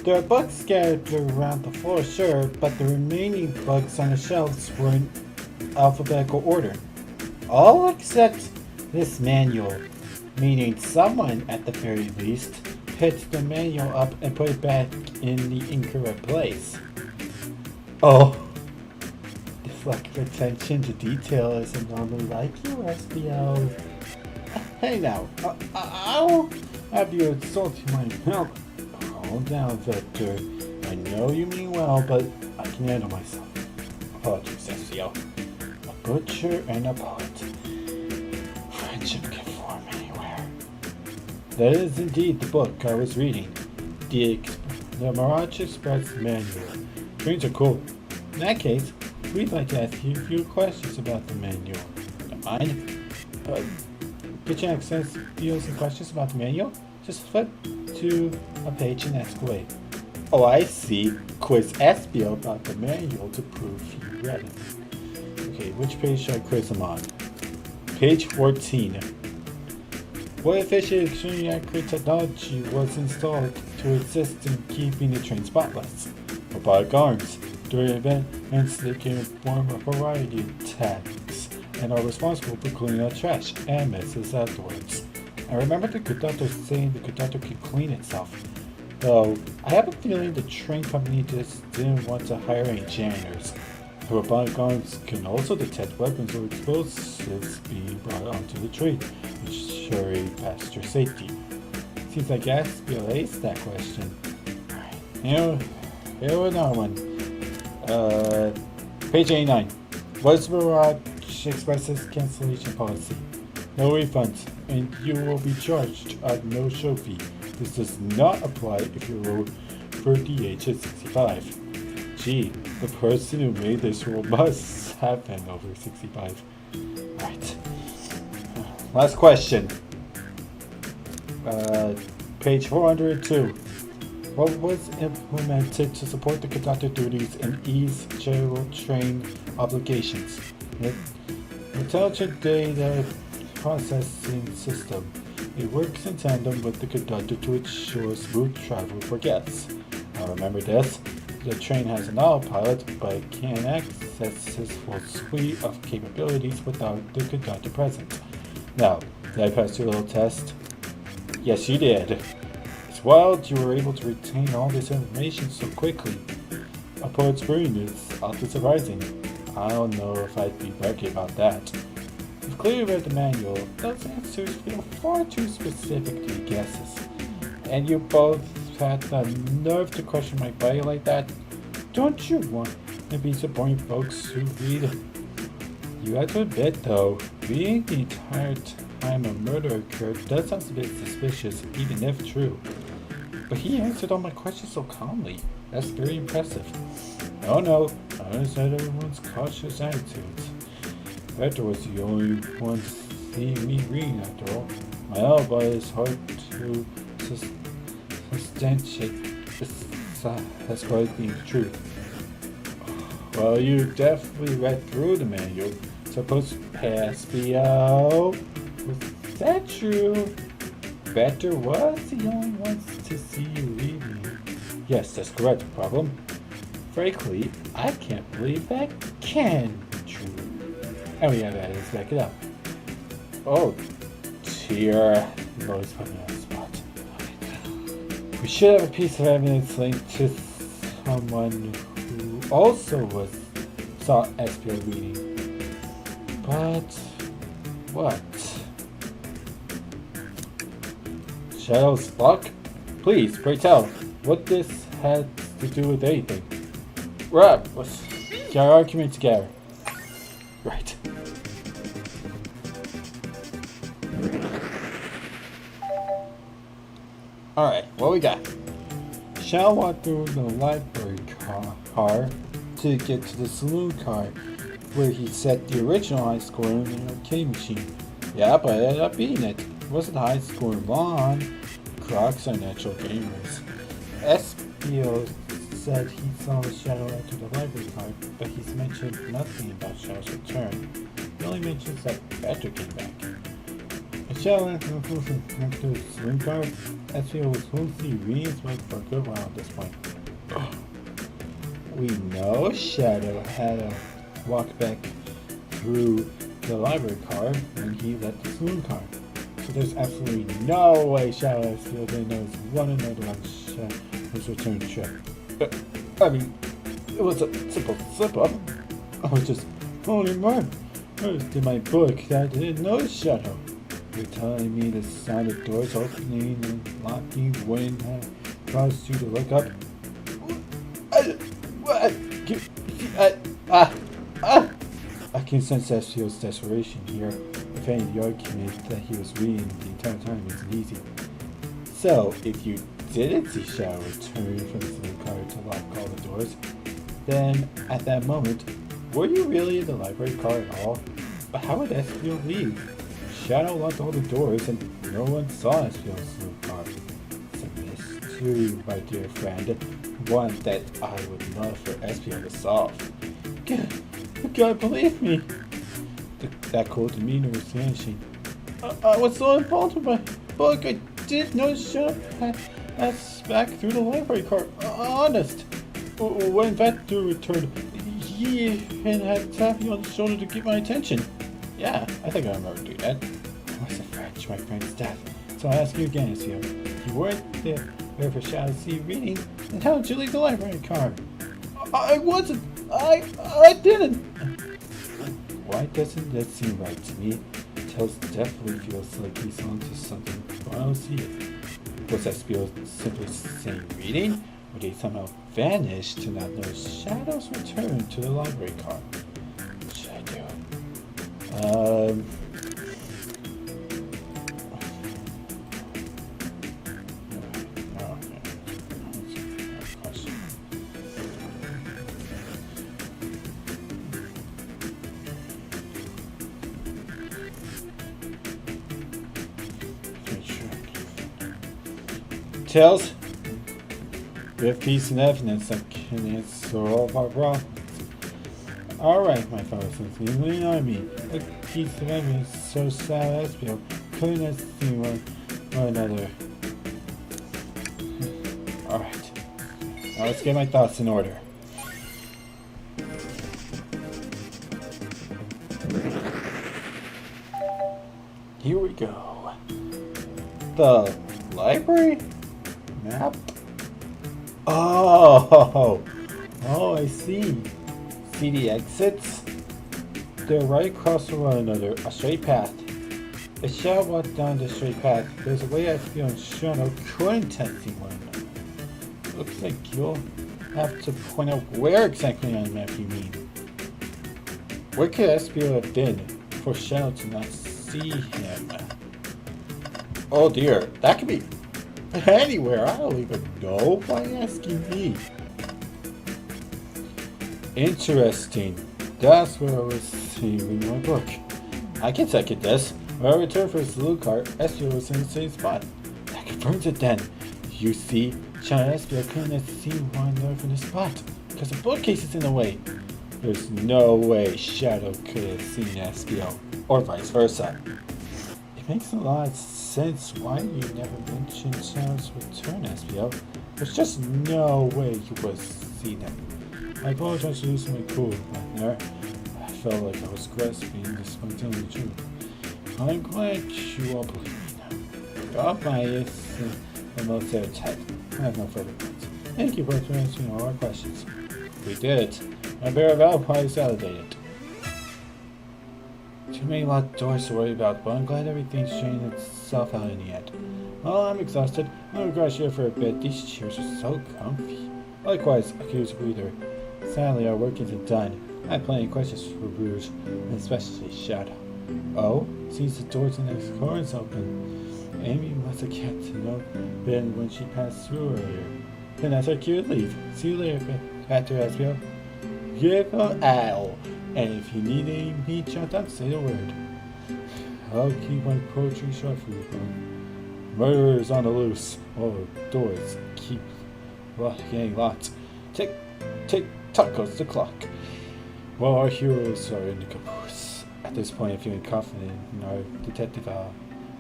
There are books scattered around the floor, sure, but the remaining books on the shelves were in alphabetical order. All except this manual, meaning someone, at the very least, picked the manual up and put it back in the incorrect place. Oh, this lack of attention to detail isn't normally like you, Espio. Hey now, I'll have you insult my help. Calm down, Victor. I know you mean well, but I can handle myself. Apologies, Espio. A butcher and a poet. Friendship can form anywhere. That is indeed the book I was reading. The Mirage Express Manual. Trains are cool. In that case, we'd like to ask you a few questions about the manual. Don't mind? Get you access to some questions about the manual? Just flip to a page and ask away. Oh, I see. Quiz Espio about the manual to prove you read it. Okay, which page should I quiz him on? Page 14. What efficient, extremely accurate technology was installed to assist in keeping the train spotless? Robotic arms. During events, they can perform a variety of tasks and are responsible for cleaning out trash and messes afterwards. I remember the conductor saying the conductor can clean itself. Though, I have a feeling the train company just didn't want to hire any janitors. The robotic arms can also detect weapons or explosives being brought onto the train, ensuring passenger safety. Seems like Espio aced that question. Alright, here another one. Page 89. What is Mirage Express's cancellation policy? No refunds, and you will be charged a no-show fee. This does not apply if you're over the age of 65. Gee, the person who made this rule must have been over 65. Right. Last question. Page 402. What was implemented to support the conductor duties and ease general train obligations? Intelligent data processing system. It works in tandem with the conductor to ensure smooth travel for guests. Now remember this, the train has an autopilot, but it can't access his full suite of capabilities without the conductor present. Now, did I pass your little test? Yes, you did. It's wild you were able to retain all this information so quickly. A poet's brain is awfully surprising. I don't know if I'd be bragging about that. You've clearly read the manual. Those answers feel far too specific to be guesses. And you both had the nerve to question my body like that? Don't you want to be supporting folks who read? You have to admit though, reading the entire time a murder occurred does sound a bit suspicious, even if true. But he answered all my questions so calmly. That's very impressive. No, I understand everyone's cautious attitudes. Victor was the only one seeing me reading after all. My alibi is hard to substantiate as far as being the truth. Well, you definitely read through the manual. Suppose Espio. Was that true? Victor was the only one to see you reading. Yes, that's correct. Problem. Frankly, I can't believe that can be true. And we have that. Let's back it up. Oh, dear. You've always put me on the spot. We should have a piece of evidence linked to someone who also saw Espio reading. But what? Shadow's luck? Please, pray tell, what this had to do with anything. Rob, let's get our argument together. Right. Alright, what we got? Shall walk through the library car to get to the saloon car where he set the original high score in the arcade machine. Yeah, but I ended up beating it. It wasn't high score long. Crocs are natural gamers. Espio said he saw the Shadow enter the library car, but he's mentioned nothing about Shadow's return. He only mentions that Patrick came back. It Shall after the swing car, Espio was mostly reading his mic for a good while at this point. We know Shadow had to walk back through the library car when he left the saloon car. So there's absolutely no way Shadow and Espio didn't know one another on his return trip. I mean, it was a simple slip-up. I was just phoning Mark. I was in my book that I didn't know Shadow. You're telling me the sound of doors opening and locking wouldn't have caused you to look up? I can sense Espio's desperation here. If any, the argument that he was reading the entire time isn't easy. So, if you didn't see Shadow return from the saloon car to lock all the doors, then at that moment, were you really in the library car at all? But how would Espio leave? Shadow locked all the doors and no one saw Espio's saloon car. It's a mystery, my dear friend. One that I would love for Espio to solve. You gotta believe me. That cold demeanor was vanishing. I was so involved with my book, I didn't notice Shadow passed back through the library car. Honest. When Vector returned, he even had tapped me on the shoulder to get my attention. Yeah, I think I remember doing that. I was afraid to my friend's death. So I ask you again, Espio. You weren't there for Shadow to see you reading, then how did you leave the library car? I wasn't. I didn't. Why doesn't that seem right to me? Tails definitely feels like he's onto something, but I don't see it. Was Espio simply saying reading? Or did he somehow vanish to not know Shadow's return to the library car? What should I do? Tails, we have piece and evidence that can answer all of our problems. Alright, my fellow citizens, lean on me. A piece of evidence so sad Espio couldn't have seen one another. Alright, now let's get my thoughts in order. Here we go. The library? Map? Oh, I see. See the exits? They're right across from one another, a straight path. If Shadow walked down the straight path, there's a way Espio and Shadow couldn't see one another. Looks like you'll have to point out where exactly on the map you mean. Where could Espio have been for Shadow to not see him? Oh dear, that could be anywhere. I don't even know. Why asking me? Interesting. That's where I was reading my book. I can second this. When I returned for his saloon car, Espio was in the same spot. That confirms it then. You see, Shadow and Espio couldn't have seen one another from this spot because the bookcase is in the way. There's no way Shadow could have seen Espio, or vice versa. It makes a lot of sense why you never mentioned Shadow's return, Espio. There's just no way you would have seen him. I apologize for losing my cool, partner. I felt like I was grasping the spontaneous truth. I'm glad you all believe me now. Got my the most airtight. I have no further points. Thank you both for answering all our questions. We did it. My bear of alibi is validated. Too many locked doors to worry about, but I'm glad everything's straightened itself out in the end. Well, I'm exhausted. I'm gonna crash here for a bit. These chairs are so comfy. Likewise, I could use a breather. Sadly, our work isn't done. I have plenty of questions for Rouge, and especially Shadow. Oh, seems the door to the next car is open. Amy must have kept to know Ben when she passed through earlier. Then that's our cue to leave. See you later, Factor Espio. Give an owl. And if you need any meat chopped up, say the word. I'll keep my poetry short for you, bro. Murderers on the loose. Oh, doors keep getting locked. Tick, tick, tock goes the clock. Well, our heroes are in the caboose. At this point, I'm feeling confident in our detective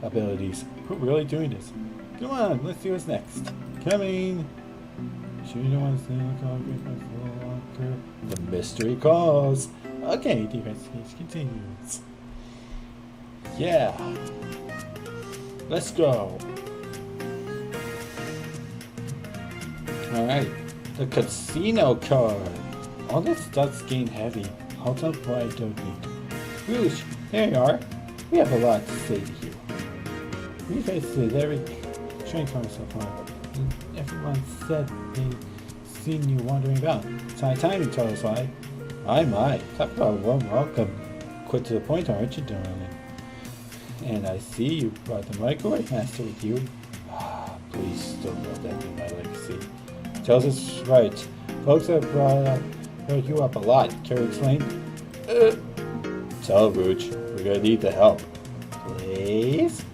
abilities. We're really doing this. Come on, let's see what's next. Coming! Sure you don't want to stay in the car longer? The mystery calls. Okay, the investigation continues. Yeah. Let's go. Alright. The casino card. All this stuff's getting heavy. Hold up while I donate. Rouge, there you are. We have a lot to say to you. We've visited every train car so far. And everyone said they'd seen you wandering about. It's high time you tell us why. My. Talk about a warm welcome. Quick to the point, aren't you, darling? And I see you brought the microwave master with you. Please don't let that be my legacy. Tells us right. Folks have brought you up a lot. Care to explain? Tell Rouge, we're gonna need the help. Please?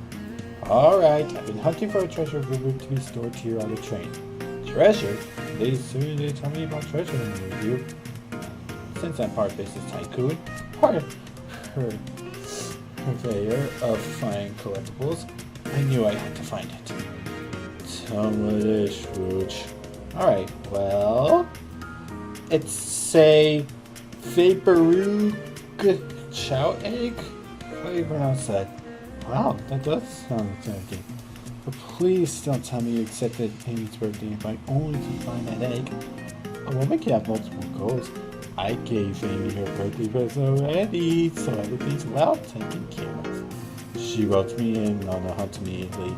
Alright, I've been hunting for a treasure rumored to be stored here on the train. Treasure? They tell me about treasure in the review. Since I'm part business tycoon, part purveyor of fine collectibles, I knew I had to find it. Tell me what it is, Rouge. Alright, well, it's a Vaporug chow egg? How do you pronounce that? Wow, that does sound tempting. But please don't tell me you accepted Amy's birthday invite only to find that egg. A woman can have multiple goals. I gave Amy her birthday present already, so everything's well taken care of. She roped me in on the hunt immediately.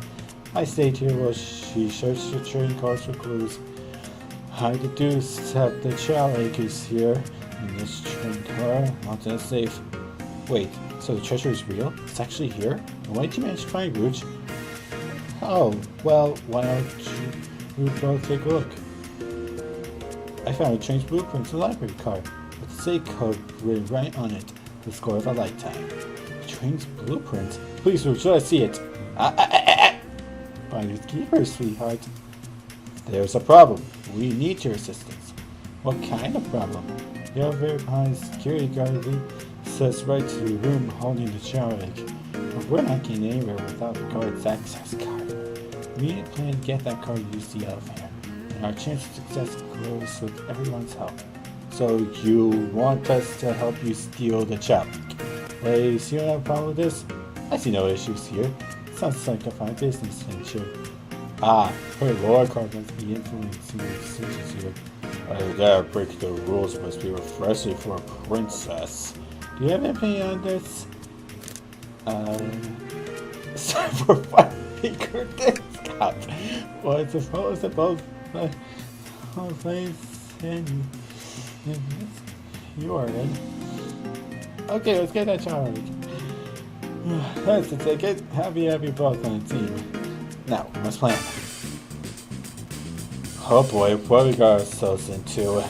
I stayed here while she searched the train cars for clues. I deduced that the chow egg is here in this train car, not that safe. Wait, so the treasure is real? It's actually here? And why did you manage to find Rouge? Oh, well, why don't you both take a look? I found a train's blueprint in the library card, with the SAE code written right on it, the score of a lifetime. The train's blueprint? Please, Rouge, let us see it. Finders keepers, sweetheart. There's a problem. We need your assistance. What kind of problem? You're very behind the security guard leads us right to the room holding the chow egg. But we're not getting anywhere without the guard's access card. We need a plan to get that card to use the elevator, and our chance of success grows with everyone's help. So you want us to help you steal the chow egg? Ladies, you don't have a problem with this? I see no issues here. Sounds like a fine business venture. Her lore card must be influencing your decisions here. Either that or breaking the rules must be refreshing for a princess. Do you have an opinion on this? For what bigger discount? Well, I suppose that both place and you are in. Okay, let's get that chow egg. That's the ticket. Happy to have you both on the team. Now, we must plan. Oh boy, what we got ourselves into.